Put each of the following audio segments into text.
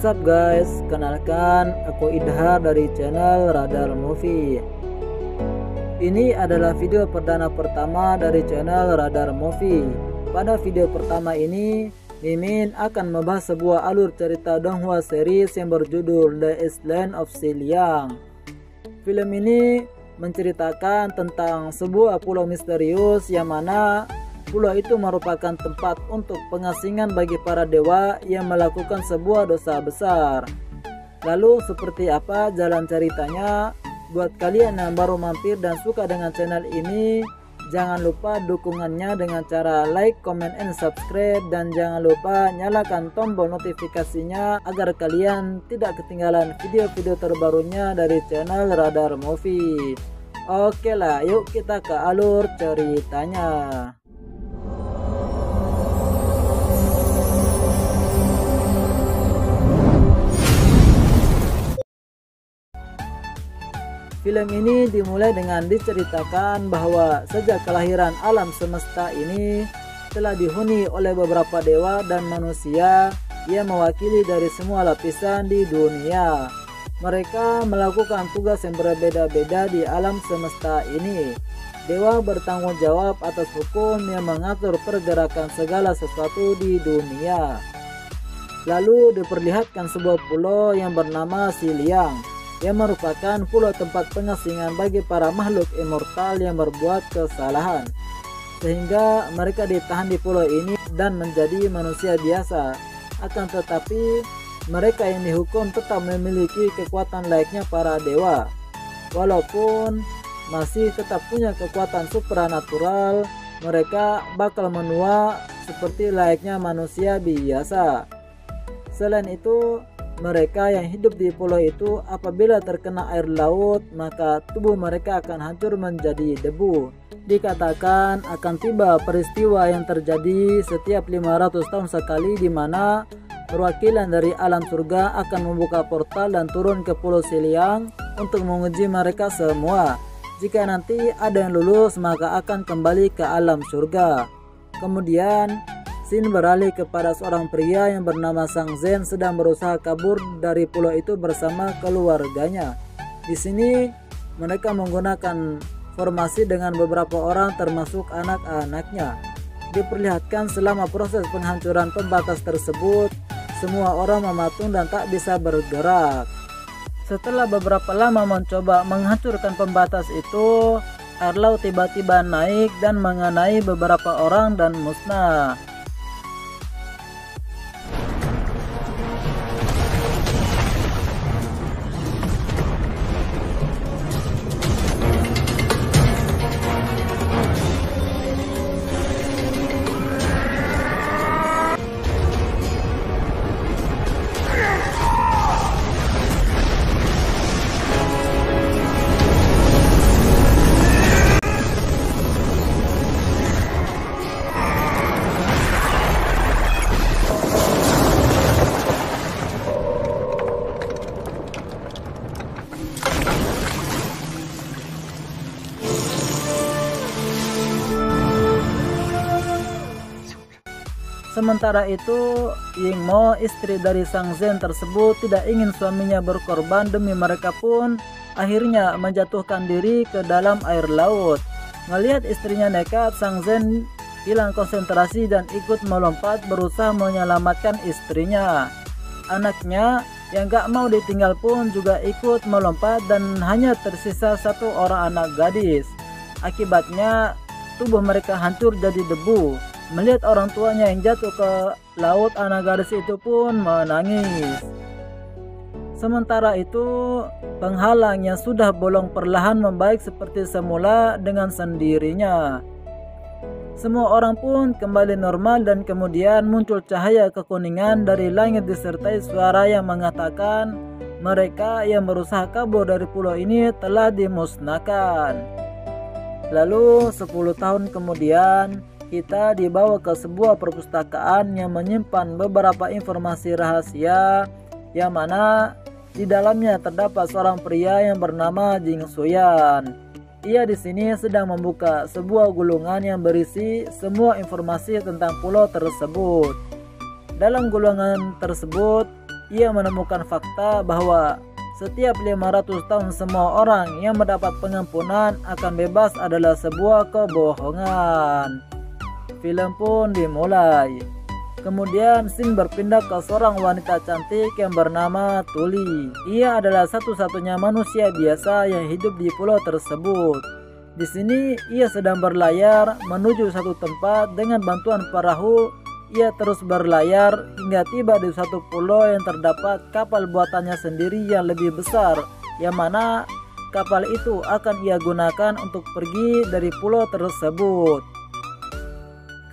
What's up guys, kenalkan aku Idhar dari channel Radar Movie. Ini adalah video perdana pertama dari channel Radar Movie. Pada video pertama ini, Mimin akan membahas sebuah alur cerita Donghua series yang berjudul The Island of Xiliang. Film ini menceritakan tentang sebuah pulau misterius yang mana pulau itu merupakan tempat untuk pengasingan bagi para dewa yang melakukan sebuah dosa besar. Lalu seperti apa jalan ceritanya? Buat kalian yang baru mampir dan suka dengan channel ini, jangan lupa dukungannya dengan cara like, comment, and subscribe. Dan jangan lupa nyalakan tombol notifikasinya agar kalian tidak ketinggalan video-video terbarunya dari channel Radar Movie. Oke lah, yuk kita ke alur ceritanya. Film ini dimulai dengan diceritakan bahwa sejak kelahiran alam semesta ini telah dihuni oleh beberapa dewa dan manusia yang mewakili dari semua lapisan di dunia. Mereka melakukan tugas yang berbeda-beda di alam semesta ini. Dewa bertanggung jawab atas hukum yang mengatur pergerakan segala sesuatu di dunia. Lalu diperlihatkan sebuah pulau yang bernama Xiliang, yang merupakan pulau tempat pengasingan bagi para makhluk immortal yang berbuat kesalahan, sehingga mereka ditahan di pulau ini dan menjadi manusia biasa. Akan tetapi mereka yang dihukum tetap memiliki kekuatan layaknya para dewa, walaupun masih tetap punya kekuatan supranatural. Mereka bakal menua seperti layaknya manusia biasa. Selain itu, mereka yang hidup di pulau itu apabila terkena air laut, maka tubuh mereka akan hancur menjadi debu. Dikatakan akan tiba peristiwa yang terjadi setiap 500 tahun sekali, di mana perwakilan dari alam surga akan membuka portal dan turun ke pulau Xiliang untuk menguji mereka semua. Jika nanti ada yang lulus, maka akan kembali ke alam surga. Kemudian scene beralih kepada seorang pria yang bernama Sang Zhen sedang berusaha kabur dari pulau itu bersama keluarganya. Di sini mereka menggunakan formasi dengan beberapa orang termasuk anak-anaknya. Diperlihatkan selama proses penghancuran pembatas tersebut, semua orang mematung dan tak bisa bergerak. Setelah beberapa lama mencoba menghancurkan pembatas itu, air laut tiba-tiba naik dan mengenai beberapa orang dan musnah. Sementara itu, Yingmo, istri dari Sang Zhen tersebut, tidak ingin suaminya berkorban demi mereka pun akhirnya menjatuhkan diri ke dalam air laut. Melihat istrinya nekat, Sang Zhen hilang konsentrasi dan ikut melompat berusaha menyelamatkan istrinya. Anaknya yang gak mau ditinggal pun juga ikut melompat dan hanya tersisa satu orang anak gadis. Akibatnya tubuh mereka hancur jadi debu. Melihat orang tuanya yang jatuh ke laut, anak gadis itu pun menangis. Sementara itu, penghalang yang sudah bolong perlahan membaik seperti semula dengan sendirinya. Semua orang pun kembali normal dan kemudian muncul cahaya kekuningan dari langit disertai suara yang mengatakan mereka yang berusaha kabur dari pulau ini telah dimusnahkan. Lalu 10 tahun kemudian, kita dibawa ke sebuah perpustakaan yang menyimpan beberapa informasi rahasia, yang mana di dalamnya terdapat seorang pria yang bernama Jing Xuyan. Ia di sini sedang membuka sebuah gulungan yang berisi semua informasi tentang pulau tersebut. Dalam gulungan tersebut ia menemukan fakta bahwa setiap 500 tahun semua orang yang mendapat pengampunan akan bebas adalah sebuah kebohongan. Film pun dimulai. Kemudian scene berpindah ke seorang wanita cantik yang bernama Tuli. Ia adalah satu-satunya manusia biasa yang hidup di pulau tersebut. Di sini ia sedang berlayar menuju satu tempat dengan bantuan perahu. Ia terus berlayar hingga tiba di suatu pulau yang terdapat kapal buatannya sendiri yang lebih besar, yang mana kapal itu akan ia gunakan untuk pergi dari pulau tersebut.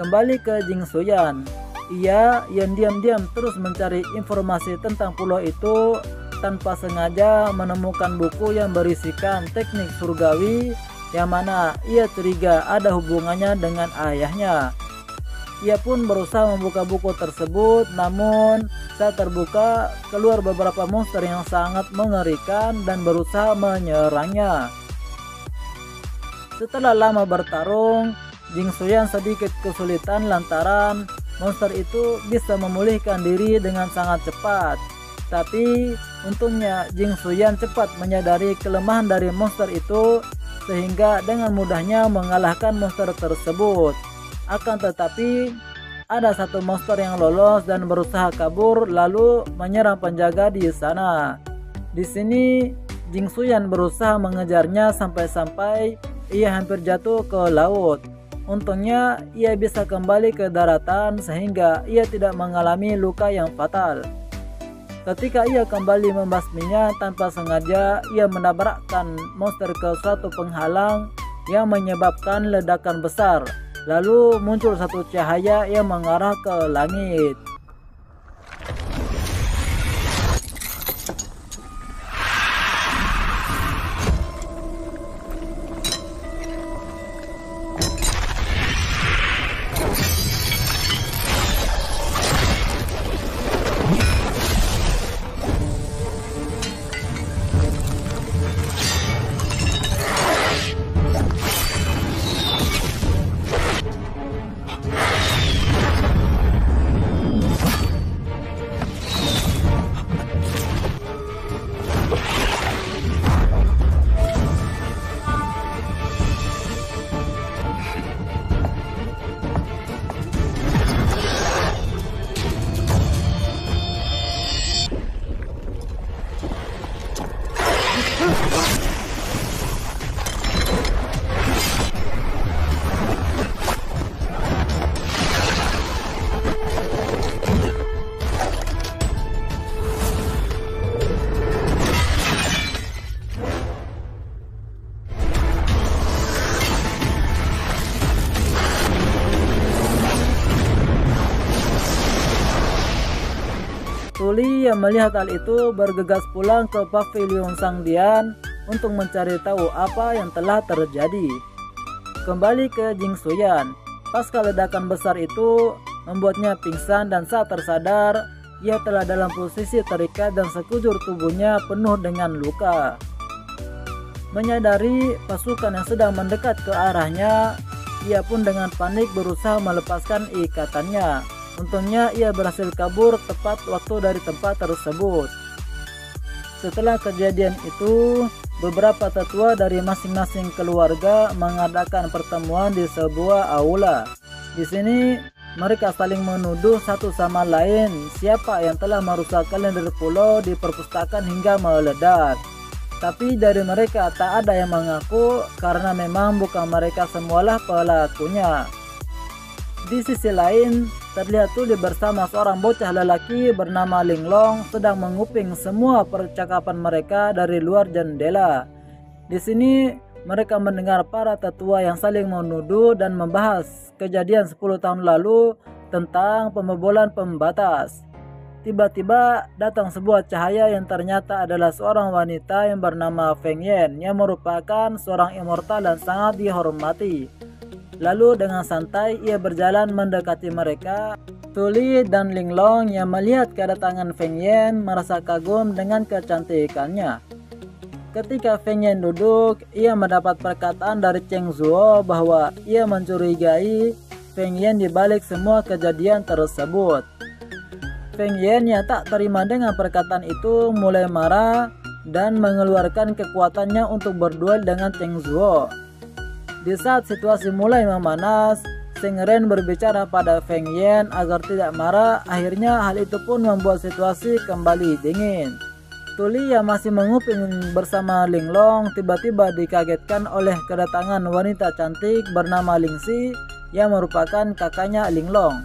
Kembali ke Jing Suyan, ia yang diam-diam terus mencari informasi tentang pulau itu. Tanpa sengaja menemukan buku yang berisikan teknik surgawi, yang mana ia curiga ada hubungannya dengan ayahnya. Ia pun berusaha membuka buku tersebut, namun saat terbuka keluar beberapa monster yang sangat mengerikan dan berusaha menyerangnya. Setelah lama bertarung, Jing Suyan sedikit kesulitan lantaran monster itu bisa memulihkan diri dengan sangat cepat. Tapi untungnya Jing Suyan cepat menyadari kelemahan dari monster itu sehingga dengan mudahnya mengalahkan monster tersebut. Akan tetapi ada satu monster yang lolos dan berusaha kabur lalu menyerang penjaga di sana. Di sini Jing Suyan berusaha mengejarnya sampai-sampai ia hampir jatuh ke laut. Untungnya ia bisa kembali ke daratan sehingga ia tidak mengalami luka yang fatal. Ketika ia kembali membasminya, tanpa sengaja ia menabrakkan monster ke suatu penghalang yang menyebabkan ledakan besar. Lalu muncul satu cahaya yang mengarah ke langit. Tuli yang melihat hal itu bergegas pulang ke pavilion Sang Dian untuk mencari tahu apa yang telah terjadi. Kembali ke Jing Suyan, pasca ledakan besar itu membuatnya pingsan dan saat tersadar ia telah dalam posisi terikat dan sekujur tubuhnya penuh dengan luka. Menyadari pasukan yang sedang mendekat ke arahnya, ia pun dengan panik berusaha melepaskan ikatannya. Untungnya ia berhasil kabur tepat waktu dari tempat tersebut. Setelah kejadian itu, beberapa tetua dari masing-masing keluarga mengadakan pertemuan di sebuah aula. Di sini mereka saling menuduh satu sama lain siapa yang telah merusak kalender pulau di perpustakaan hingga meledak. Tapi dari mereka tak ada yang mengaku karena memang bukan mereka semualah pelakunya. Di sisi lain, terlihat Tuli bersama seorang bocah lelaki bernama Linglong sedang menguping semua percakapan mereka dari luar jendela. Di sini mereka mendengar para tetua yang saling menuduh dan membahas kejadian 10 tahun lalu tentang pembobolan pembatas. Tiba-tiba datang sebuah cahaya yang ternyata adalah seorang wanita yang bernama Feng Yan yang merupakan seorang immortal dan sangat dihormati. Lalu dengan santai ia berjalan mendekati mereka. Tuli dan Linglong yang melihat kedatangan Feng Yan merasa kagum dengan kecantikannya. Ketika Feng Yan duduk, ia mendapat perkataan dari Cheng Zuo bahwa ia mencurigai Feng Yan di balik semua kejadian tersebut. Feng Yan yang tak terima dengan perkataan itu mulai marah dan mengeluarkan kekuatannya untuk berduel dengan Cheng Zuo. Di saat situasi mulai memanas, Zheng Ren berbicara pada Feng Yan agar tidak marah. Akhirnya hal itu pun membuat situasi kembali dingin. Tuli yang masih menguping bersama Linglong tiba-tiba dikagetkan oleh kedatangan wanita cantik bernama Lingxi yang merupakan kakaknya Linglong.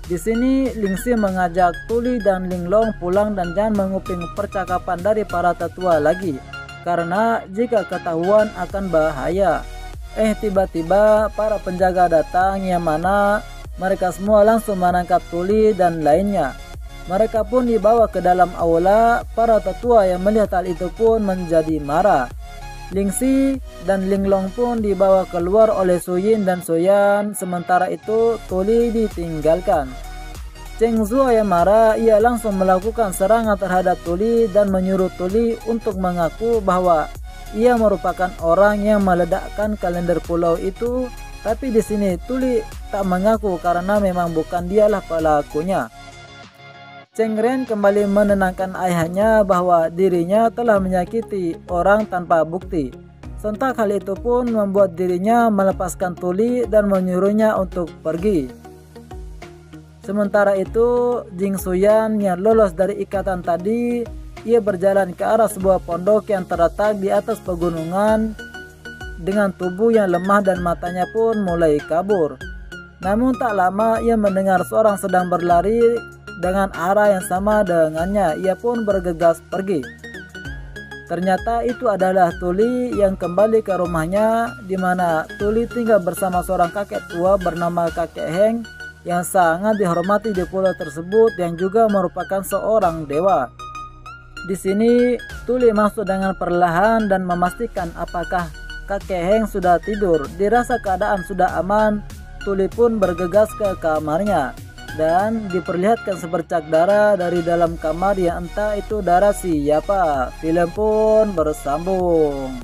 Di sini Lingxi mengajak Tuli dan Linglong pulang dan jangan menguping percakapan dari para tetua lagi, karena jika ketahuan akan bahaya. Tiba-tiba para penjaga datang yang mana mereka semua langsung menangkap Tuli dan lainnya. Mereka pun dibawa ke dalam aula. Para tetua yang melihat hal itu pun menjadi marah. Lingxi dan Linglong pun dibawa keluar oleh Suyin dan Soyan. Sementara itu Tuli ditinggalkan. Cheng Zuo yang marah, ia langsung melakukan serangan terhadap Tuli dan menyuruh Tuli untuk mengaku bahwa ia merupakan orang yang meledakkan kalender pulau itu. Tapi di sini Tuli tak mengaku karena memang bukan dialah pelakunya. Zheng Ren kembali menenangkan ayahnya bahwa dirinya telah menyakiti orang tanpa bukti. Sontak hal itu pun membuat dirinya melepaskan Tuli dan menyuruhnya untuk pergi. Sementara itu, Jing Suyan yang lolos dari ikatan tadi, ia berjalan ke arah sebuah pondok yang terletak di atas pegunungan dengan tubuh yang lemah dan matanya pun mulai kabur. Namun tak lama ia mendengar seorang sedang berlari dengan arah yang sama dengannya. Ia pun bergegas pergi. Ternyata itu adalah Tuli yang kembali ke rumahnya, di mana Tuli tinggal bersama seorang kakek tua bernama Kakek Heng yang sangat dihormati di pulau tersebut yang juga merupakan seorang dewa. Di sini Tuli masuk dengan perlahan dan memastikan apakah Kakek Heng sudah tidur. Dirasa keadaan sudah aman, Tuli pun bergegas ke kamarnya dan diperlihatkan sebercak darah dari dalam kamar yang entah itu darah siapa. Film pun bersambung.